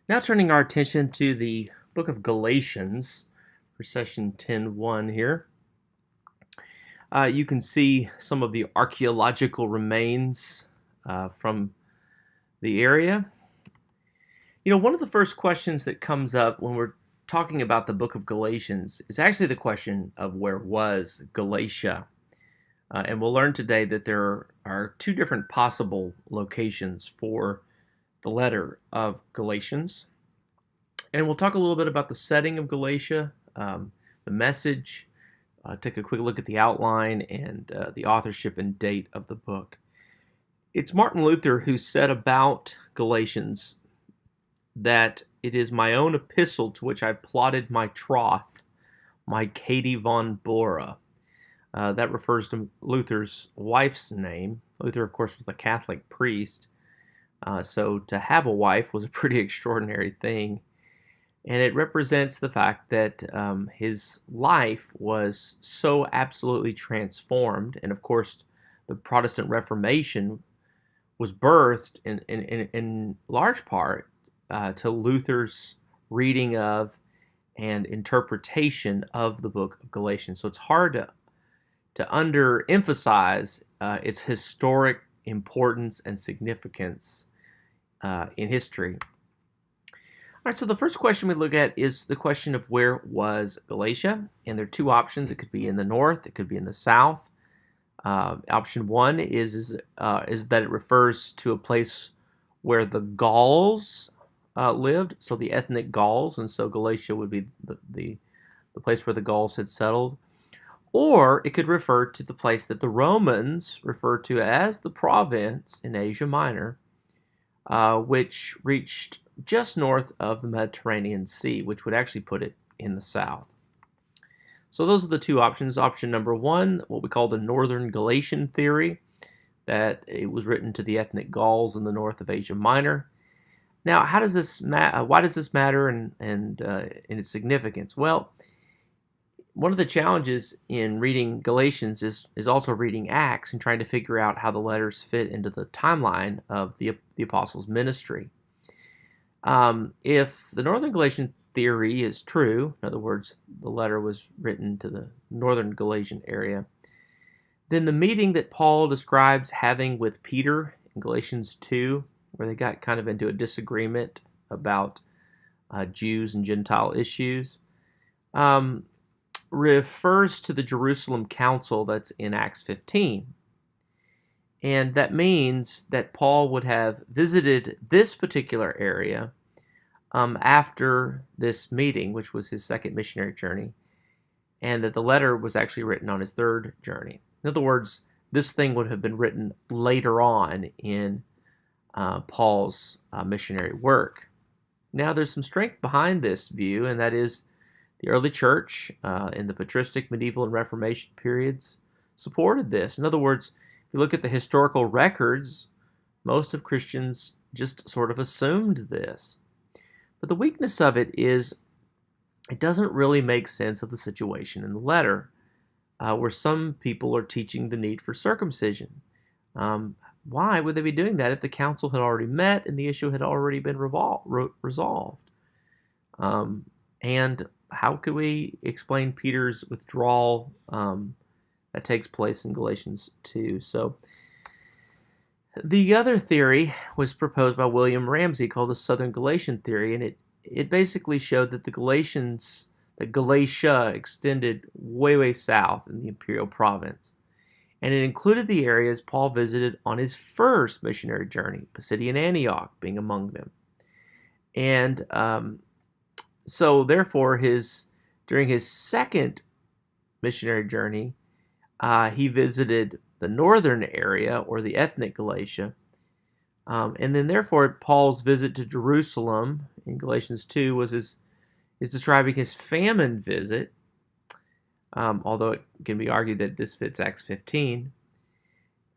Now turning our attention to the book of Galatians for Session 10 here. You can see some of the archaeological remains from the area. One of the first questions that comes up when we're talking about the book of Galatians is actually the question of where was Galatia. And we'll learn today that there are two different possible locations for the letter of Galatians. And we'll talk a little bit about the setting of Galatia, the message, take a quick look at the outline and the authorship and date of the book. It's Martin Luther who said about Galatians that it is my own epistle to which I plotted my troth, my Katie von Bora. That refers to Luther's wife's name. Luther, of course, was a Catholic priest, so to have a wife was a pretty extraordinary thing. And it represents the fact that his life was so absolutely transformed. And of course, the Protestant Reformation was birthed in large part to Luther's reading of and interpretation of the book of Galatians. So it's hard to underemphasize its historic importance and significance in history. All right, so the first question we look at is the question of where was Galatia, and there are two options. It could be in the north, it could be in the south. Option one is that it refers to a place where the Gauls lived, so the ethnic Gauls, and so Galatia would be the place where the Gauls had settled. Or it could refer to the place that the Romans referred to as the province in Asia Minor, which reached just north of the Mediterranean Sea, which would actually put it in the south. So those are the two options. Option number one, what we call the Northern Galatian theory, that it was written to the ethnic Gauls in the north of Asia Minor. Now, how does this why does this matter and in its significance? Well, one of the challenges in reading Galatians is also reading Acts and trying to figure out how the letters fit into the timeline of the apostles' ministry. If the Northern Galatian theory is true, in other words, the letter was written to the Northern Galatian area, then the meeting that Paul describes having with Peter in Galatians 2, where they got kind of into a disagreement about Jews and Gentile issues, refers to the Jerusalem Council that's in Acts 15. And that means that Paul would have visited this particular area after this meeting, which was his second missionary journey, and that the letter was actually written on his third journey. In other words, this thing would have been written later on in Paul's missionary work. Now, there's some strength behind this view, and that is the early church in the patristic, medieval, and Reformation periods supported this. In other words, if you look at the historical records, most of Christians just sort of assumed this. But the weakness of it is it doesn't really make sense of the situation in the letter, where some people are teaching the need for circumcision. Why would they be doing that if the council had already met and the issue had already been resolved? And how could we explain Peter's withdrawal that takes place in Galatians 2? So the other theory was proposed by William Ramsey called the Southern Galatian theory, and it basically showed that Galatia extended way south in the imperial province. And it included the areas Paul visited on his first missionary journey, Pisidian Antioch being among them. And so therefore, during his second missionary journey, he visited the northern area, or the ethnic Galatia. And then therefore, Paul's visit to Jerusalem in Galatians 2 is describing his famine visit, although it can be argued that this fits Acts 15.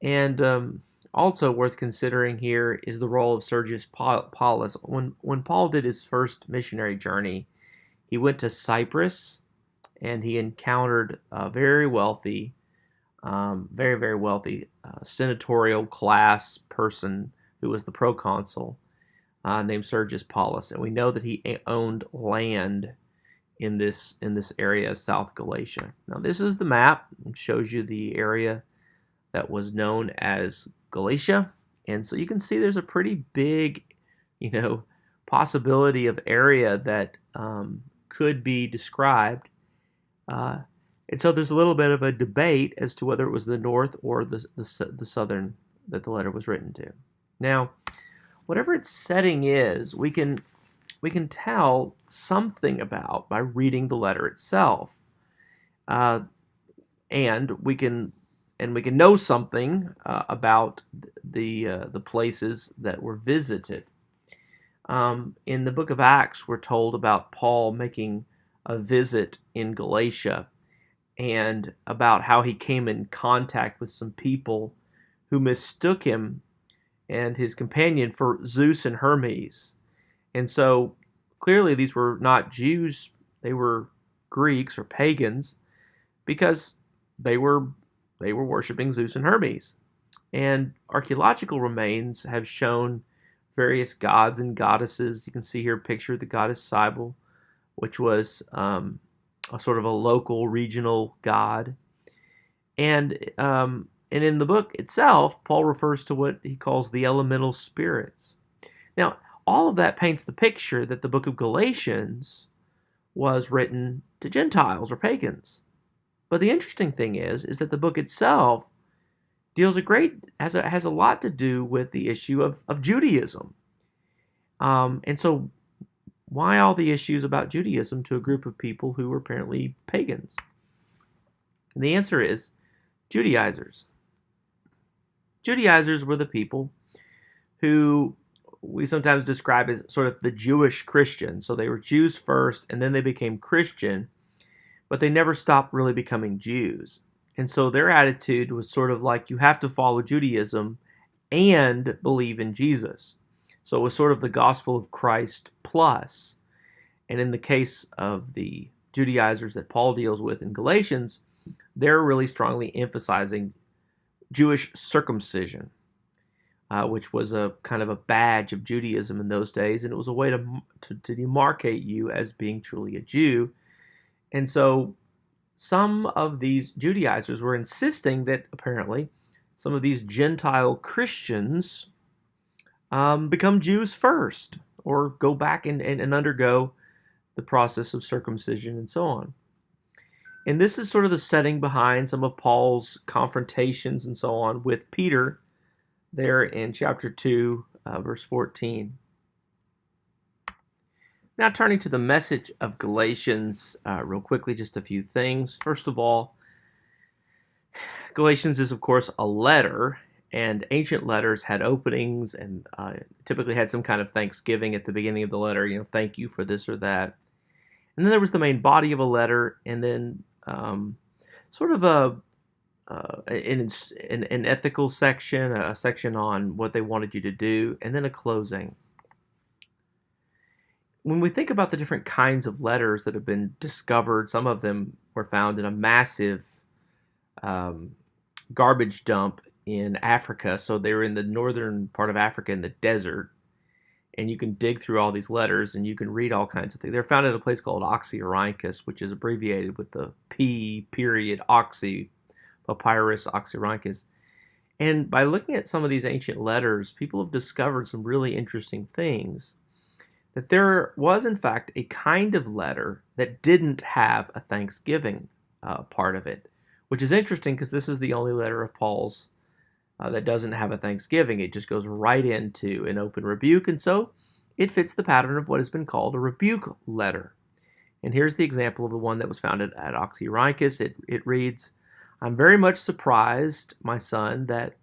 And also worth considering here is the role of Sergius Paulus. When Paul did his first missionary journey, he went to Cyprus, and he encountered a very wealthy, very wealthy senatorial class person who was the proconsul. named Sergius Paulus, and we know that he owned land in this area of South Galatia. Now, this is the map. It shows you the area that was known as Galatia, and so you can see there's a pretty big, possibility of area that could be described. And so there's a little bit of a debate as to whether it was the north or the southern that the letter was written to. Now, whatever its setting is, we can tell something about by reading the letter itself, and we can know something about the places that were visited. In the book of Acts, we're told about Paul making a visit in Galatia, and about how he came in contact with some people who mistook him and his companion for Zeus and Hermes. And so clearly these were not Jews, they were Greeks or pagans, because they were worshiping Zeus and Hermes. And archaeological remains have shown various gods and goddesses. You can see here a picture of the goddess Cybele, which was a sort of a local, regional god. And in the book itself, Paul refers to what he calls the elemental spirits. Now, all of that paints the picture that the book of Galatians was written to Gentiles or pagans. But the interesting thing is that the book itself has a lot to do with the issue of Judaism. And so why all the issues about Judaism to a group of people who were apparently pagans? And the answer is Judaizers. Judaizers were the people who we sometimes describe as sort of the Jewish Christians. So they were Jews first, and then they became Christian, but they never stopped really becoming Jews. And so their attitude was sort of like, you have to follow Judaism and believe in Jesus. So it was sort of the gospel of Christ plus. And in the case of the Judaizers that Paul deals with in Galatians, they're really strongly emphasizing Jewish circumcision, which was a kind of a badge of Judaism in those days, and it was a way to demarcate you as being truly a Jew. And so some of these Judaizers were insisting that apparently some of these Gentile Christians become Jews first, or go back and undergo the process of circumcision and so on. And this is sort of the setting behind some of Paul's confrontations and so on with Peter there in chapter 2, verse 14. Now turning to the message of Galatians, real quickly, just a few things. First of all, Galatians is, of course, a letter, and ancient letters had openings and typically had some kind of thanksgiving at the beginning of the letter, thank you for this or that. And then there was the main body of a letter, and then sort of an ethical section, a section on what they wanted you to do, and then a closing. When we think about the different kinds of letters that have been discovered, some of them were found in a massive garbage dump in Africa. So they were in the northern part of Africa in the desert. And you can dig through all these letters and you can read all kinds of things. They're found at a place called Oxyrhynchus, which is abbreviated with the P period Oxy, Papyrus Oxyrhynchus. And by looking at some of these ancient letters, people have discovered some really interesting things. That there was, in fact, a kind of letter that didn't have a thanksgiving part of it, which is interesting because this is the only letter of Paul's that doesn't have a thanksgiving. It just goes right into an open rebuke, and so it fits the pattern of what has been called a rebuke letter. And here's the example of the one that was found at Oxyrhynchus. It reads, "I'm very much surprised, my son, that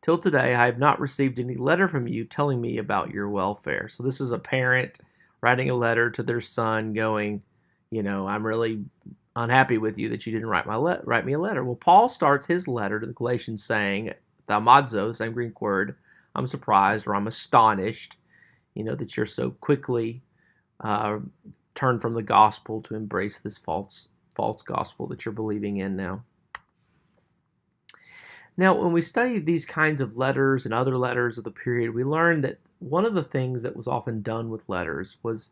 till today I have not received any letter from you telling me about your welfare." So this is a parent writing a letter to their son going, I'm really unhappy with you that you didn't write me a letter. Well, Paul starts his letter to the Galatians saying, thaumazo, the same Greek word, I'm surprised or I'm astonished, that you're so quickly turned from the gospel to embrace this false gospel that you're believing in now. Now, when we study these kinds of letters and other letters of the period, we learn that one of the things that was often done with letters was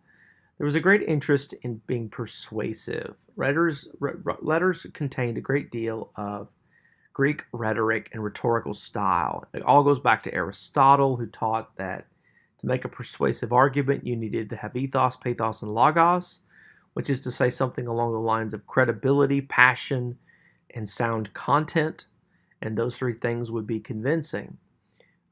there was a great interest in being persuasive. Letters contained a great deal of Greek rhetoric and rhetorical style. It all goes back to Aristotle, who taught that to make a persuasive argument, you needed to have ethos, pathos, and logos, which is to say something along the lines of credibility, passion, and sound content. And those three things would be convincing.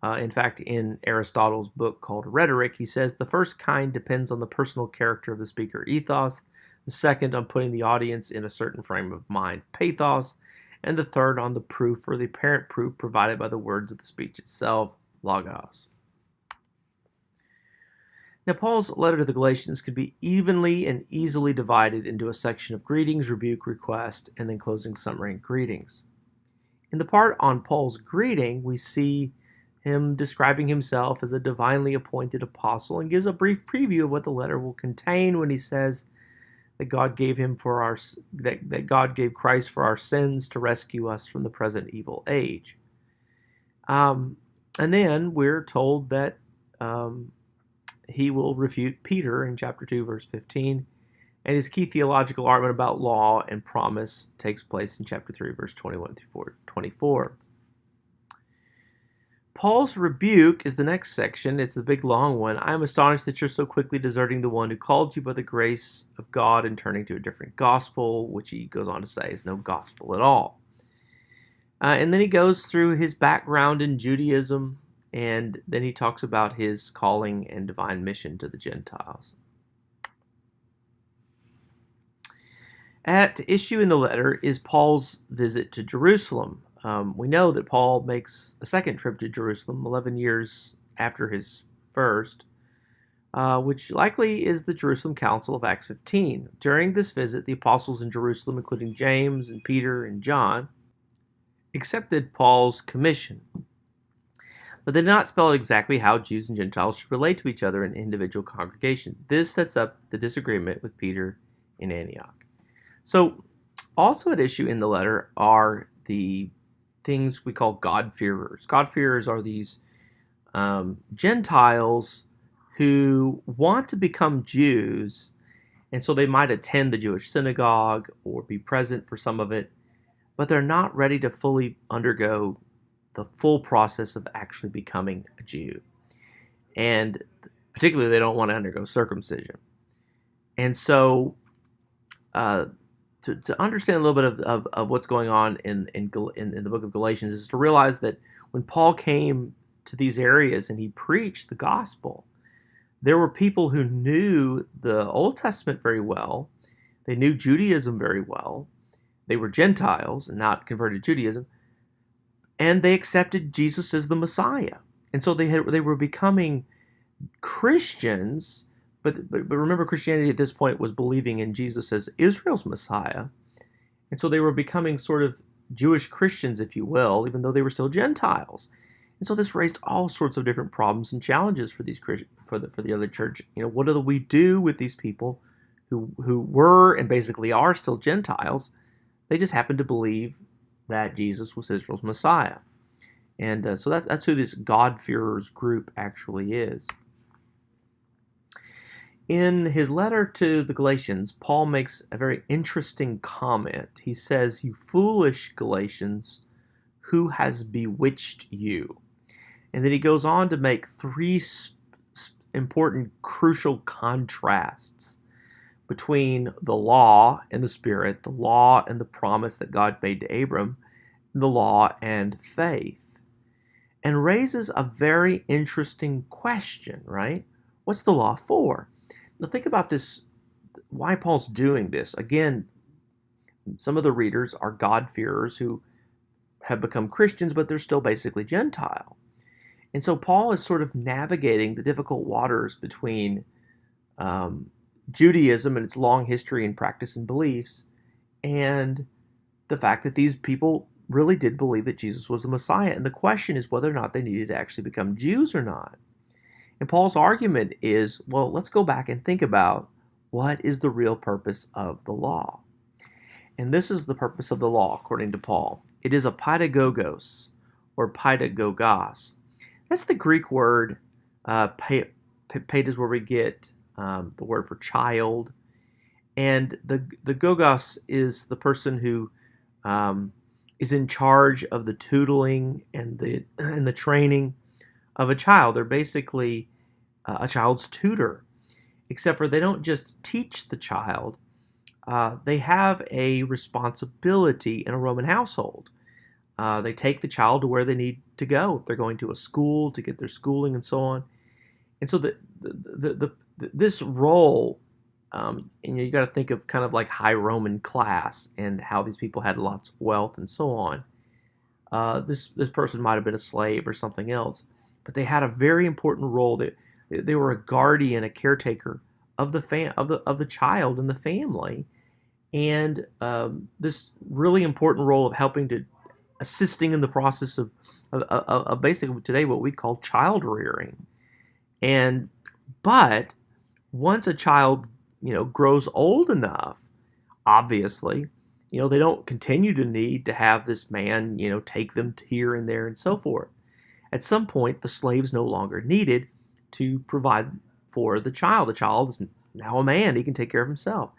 In fact, in Aristotle's book called Rhetoric, he says the first kind depends on the personal character of the speaker, ethos, the second on putting the audience in a certain frame of mind, pathos, and the third on the proof or the apparent proof provided by the words of the speech itself, logos. Now, Paul's letter to the Galatians could be evenly and easily divided into a section of greetings, rebuke, request, and then closing summary and greetings. In the part on Paul's greeting, we see him describing himself as a divinely appointed apostle and gives a brief preview of what the letter will contain when he says that God gave Christ for our sins to rescue us from the present evil age. And then we're told that he will refute Peter in chapter 2, verse 15, and his key theological argument about law and promise takes place in chapter 3, verse 21 through 24. Paul's rebuke is the next section. It's the big long one. I am astonished that you're so quickly deserting the one who called you by the grace of God and turning to a different gospel, which he goes on to say is no gospel at all. And then he goes through his background in Judaism, and then he talks about his calling and divine mission to the Gentiles. At issue in the letter is Paul's visit to Jerusalem. We know that Paul makes a second trip to Jerusalem 11 years after his first, which likely is the Jerusalem Council of Acts 15. During this visit, the apostles in Jerusalem, including James and Peter and John, accepted Paul's commission. But they did not spell out exactly how Jews and Gentiles should relate to each other in individual congregations. This sets up the disagreement with Peter in Antioch. So, also at issue in the letter are the things we call God-fearers. God-fearers are these Gentiles who want to become Jews, and so they might attend the Jewish synagogue or be present for some of it, but they're not ready to fully undergo the full process of actually becoming a Jew. And particularly, they don't want to undergo circumcision. And so, to understand a little bit of what's going on in the book of Galatians is to realize that when Paul came to these areas and he preached the gospel, there were people who knew the Old Testament very well. They knew Judaism very well. They were Gentiles and not converted to Judaism. And they accepted Jesus as the Messiah. And so they were becoming Christians. But remember, Christianity at this point was believing in Jesus as Israel's Messiah. And so they were becoming sort of Jewish Christians, if you will, even though they were still Gentiles. And so this raised all sorts of different problems and challenges for these for the other church. You know, what do we do with these people who were and basically are still Gentiles? They just happen to believe that Jesus was Israel's Messiah. And so that's who this God-fearers group actually is. In his letter to the Galatians, Paul makes a very interesting comment. He says, "You foolish Galatians, who has bewitched you?" And then he goes on to make three important, crucial contrasts between the law and the Spirit, the law and the promise that God made to Abram, the law and faith, and raises a very interesting question, right? What's the law for? Now think about this, why Paul's doing this. Again, some of the readers are God-fearers who have become Christians, but they're still basically Gentile. And so Paul is sort of navigating the difficult waters between Judaism and its long history and practice and beliefs, and the fact that these people really did believe that Jesus was the Messiah. And the question is whether or not they needed to actually become Jews or not. And Paul's argument is, well, let's go back and think about what is the real purpose of the law. And this is the purpose of the law, according to Paul. It is a pedagogos, or pedagogos. That's the Greek word Peta is where we get the word for child. And the gogos is the person who is in charge of the tutoring and the training of a child. They're basically a child's tutor, except for they don't just teach the child. They have a responsibility in a Roman household. They take the child to where they need to go. If they're going to a school to get their schooling and so on. And so this role, you got to think of kind of like high Roman class and how these people had lots of wealth and so on. This person might have been a slave or something else, but they had a very important role. They were a guardian, a caretaker of the child and the family, and this really important role of assisting in the process of basically today what we call child rearing. But once a child grows old enough, obviously, they don't continue to need to have this man take them here and there and so forth. At some point, the slave's no longer needed to provide for the child. The child is now a man. He can take care of himself.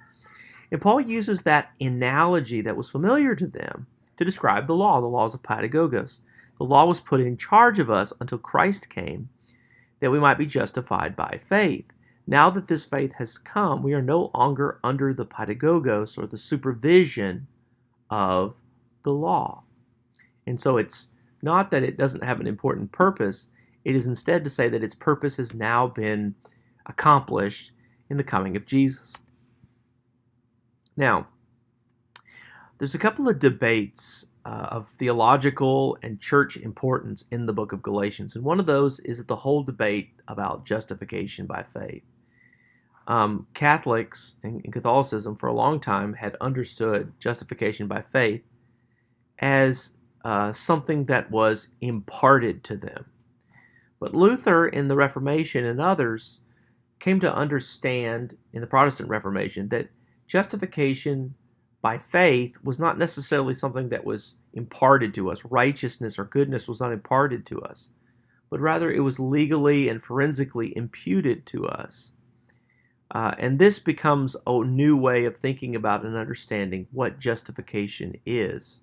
And Paul uses that analogy that was familiar to them to describe the law. The law is a pedagogos. The law was put in charge of us until Christ came, that we might be justified by faith. Now that this faith has come, we are no longer under the pedagogos, or the supervision of the law. And so it's not that it doesn't have an important purpose. It is instead to say that its purpose has now been accomplished in the coming of Jesus. Now, there's a couple of debates of theological and church importance in the book of Galatians. And one of those is the whole debate about justification by faith. Catholics in Catholicism for a long time had understood justification by faith as something that was imparted to them. But Luther in the Reformation and others came to understand in the Protestant Reformation that justification by faith was not necessarily something that was imparted to us. Righteousness or goodness was not imparted to us, but rather it was legally and forensically imputed to us. And this becomes a new way of thinking about and understanding what justification is.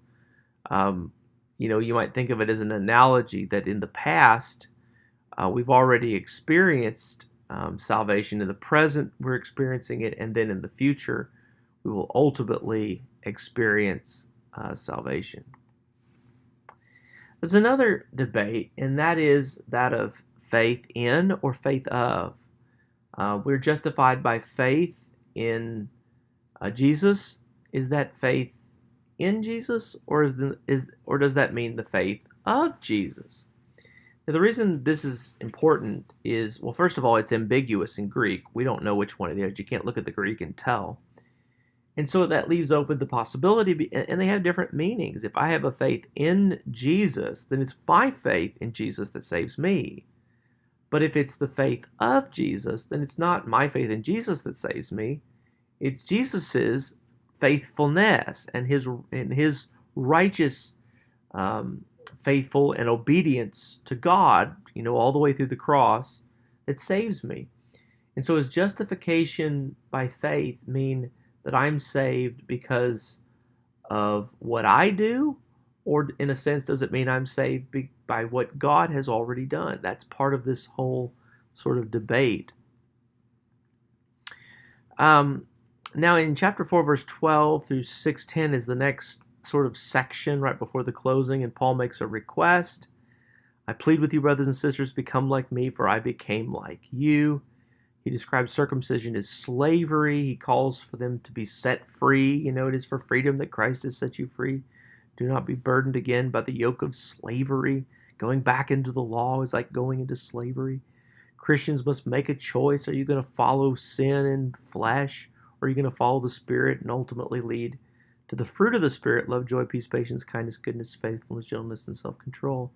You might think of it as an analogy that in the past, we've already experienced salvation. In the present, we're experiencing it, and then in the future, we will ultimately experience salvation. There's another debate, and that is that of faith in or faith of. We're justified by faith in Jesus. Is that faith in Jesus, or does that mean the faith of Jesus? Now, the reason this is important is, well, first of all, it's ambiguous in Greek. We don't know which one it is. You can't look at the Greek and tell. And so that leaves open the possibility, and they have different meanings. If I have a faith in Jesus, then it's my faith in Jesus that saves me. But if it's the faith of Jesus, then it's not my faith in Jesus that saves me. It's Jesus's faithfulness and his righteous, faithful and obedience to God, all the way through the cross, that saves me. And so does justification by faith mean that I'm saved because of what I do? Or in a sense, does it mean I'm saved by what God has already done? That's part of this whole sort of debate. Now in chapter 4, verse 12 through 6:10 is the next sort of section right before the closing, and Paul makes a request. I plead with you, brothers and sisters, become like me, for I became like you. He describes circumcision as slavery. He calls for them to be set free. It is for freedom that Christ has set you free. Do not be burdened again by the yoke of slavery. Going back into the law is like going into slavery. Christians must make a choice. Are you going to follow sin and flesh, or are you going to follow the Spirit and ultimately lead to the fruit of the Spirit: love, joy, peace, patience, kindness, goodness, faithfulness, gentleness, and self-control?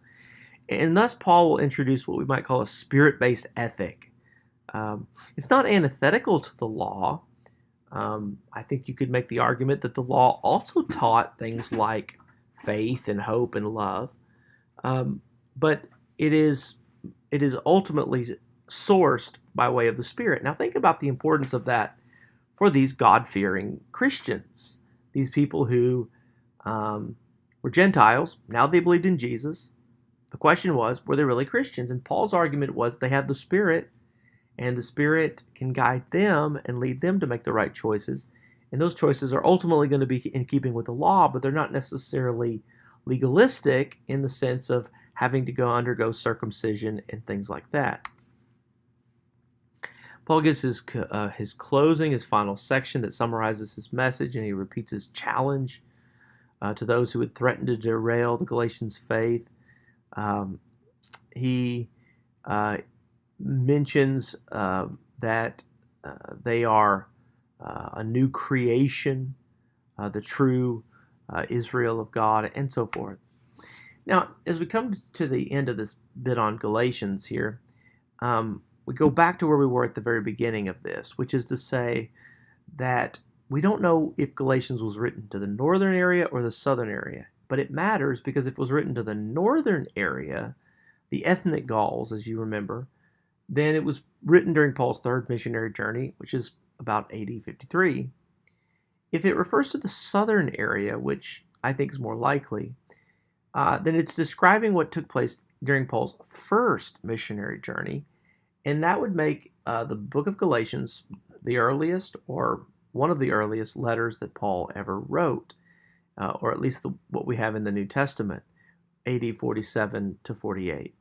And thus Paul will introduce what we might call a spirit-based ethic. It's not antithetical to the law. I think you could make the argument that the law also taught things like faith and hope and love, but it is ultimately sourced by way of the Spirit. Now think about the importance of that for these God-fearing Christians, these people who were Gentiles. Now they believed in Jesus. The question was, were they really Christians? And Paul's argument was they had the Spirit, and the Spirit can guide them and lead them to make the right choices. And those choices are ultimately going to be in keeping with the law, but they're not necessarily legalistic in the sense of having to undergo circumcision and things like that. Paul gives his closing, his final section that summarizes his message, and he repeats his challenge to those who would threaten to derail the Galatians' faith. He mentions that they are a new creation, the true Israel of God, and so forth. Now, as we come to the end of this bit on Galatians here, we go back to where we were at the very beginning of this, which is to say that we don't know if Galatians was written to the northern area or the southern area, but it matters because if it was written to the northern area, the ethnic Gauls, as you remember, then it was written during Paul's third missionary journey, which is about AD 53. If it refers to the southern area, which I think is more likely, then it's describing what took place during Paul's first missionary journey, and that would make the book of Galatians the earliest or one of the earliest letters that Paul ever wrote, or at least what we have in the New Testament, AD 47 to 48.